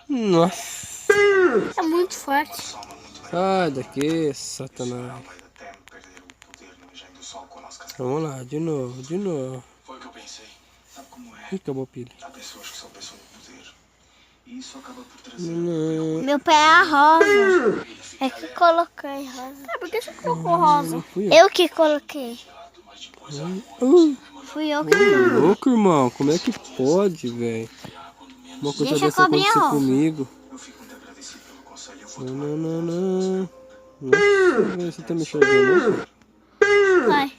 Nossa. É muito forte. Sai daqui, Satanás. Vamos lá, de novo, de novo. Foi o que eu pensei. Sabe como é? Ih, acabou a pilha. Há pessoas que são pessoas do poder. E isso acaba por trazer Meu pé é a rosa. É que coloquei rosa. Ah, por que você colocou rosa? Fui eu. Eu que coloquei. Fui eu que coloquei. Louco, irmão. Como é que pode, velho? Uma coisa Deixa a dessa cobrinha acontecer rosa. comigo. Eu fico muito agradecido pelo conselho. Eu vou Não, não, não. Nossa, velho, você tá me enxergando, não? Vai.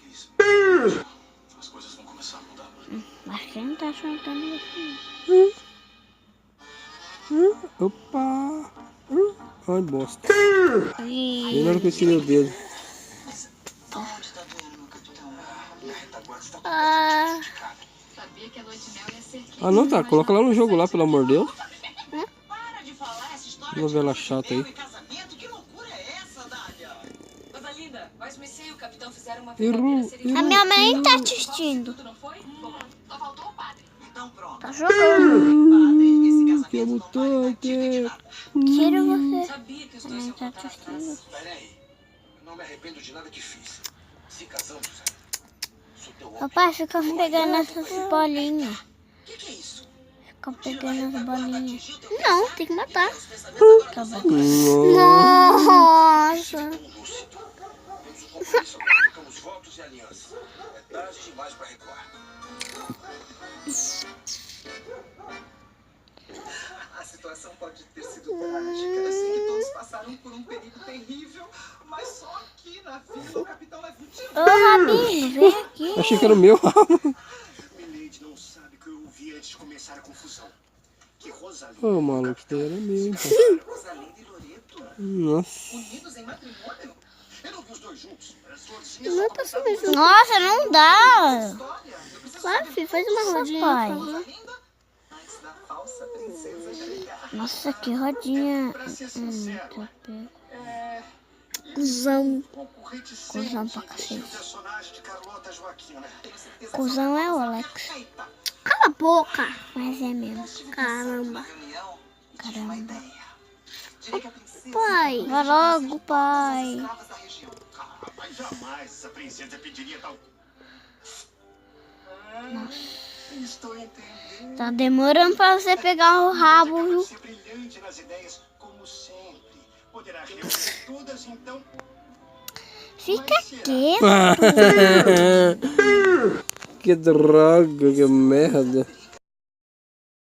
As coisas vão começar a mudar. Mas quem não tá chutando assim? Opa. Ai, bosta. E... Nem na hora que eu tirei o dedo. Onde tá doendo, meu capitão? A retaguarda está Ah, Sabia que a noite mel ia ser quente. Ah, não, tá. Coloca lá no jogo lá, pelo amor de Deus. Para de falar essa história Novela de chata lua de aí. mel e casamento. Que loucura é essa, Dália? Rosalinda, mas Messê e o capitão fizeram uma Errou, verdadeira cerimônia. a minha mãe tá assistindo. Tudo não foi? Bom, só faltou o padre. Então pronto. Tá jogando. Padre, esse Que é casamento não vale mutante. de nada. Tira você. Sabia que os dois Também iam tá voltar atrás. assistindo. Peraí. Eu não me arrependo de nada que fiz. Se casamos, sou teu homem. Papai, fica pegando essas bolinhas. O que é isso? Fica pegando as bolinhas. Não, tem que matar. Tá bom. Nossa. Nossa. Lúcido. Temos um compromisso agora. Tocamos votos e alianças. É tarde demais para recuar. A situação pode ter sido trágica. Eu sei que todos passaram por um perigo terrível, mas só aqui na vila o capitão Levi Ô, Rabinho, vem aqui. Achei que era o meu. Milady não sabe o que eu ouvi antes de começar a confusão. Que Rosalinda... Ô, maluco, isso daí era meu, então. Rosalinda e Loreto Nossa. unidos em matrimônio. Eu não vi os dois juntos. As flores Não tá subindo. Nossa, não dá. História. Eu preciso Vai, filho, faz uma rodinha, saber, por favor. Rosalinda, antes da falsa princesa chegar. Nossa, que rodinha. Pra ser sincero, Tá pego. Cusão. Cusão. Concorrente Cusão pra o cacete. personagem de Carlota Joaquina. Cusão é o Alex. Eita, Cala a boca. Mas é mesmo. Caramba. reunião e tive uma Caramba. ideia. Diria que a princesa Pai, vai logo, pai. escravas da região. Mas jamais essa princesa pediria tal... Estou entendendo. Tá demorando pra você pegar o rabo, Acaba de viu? ser brilhante nas ideias, como sempre. Poderá reunir todas, então... Fica quieto. Que droga, que merda.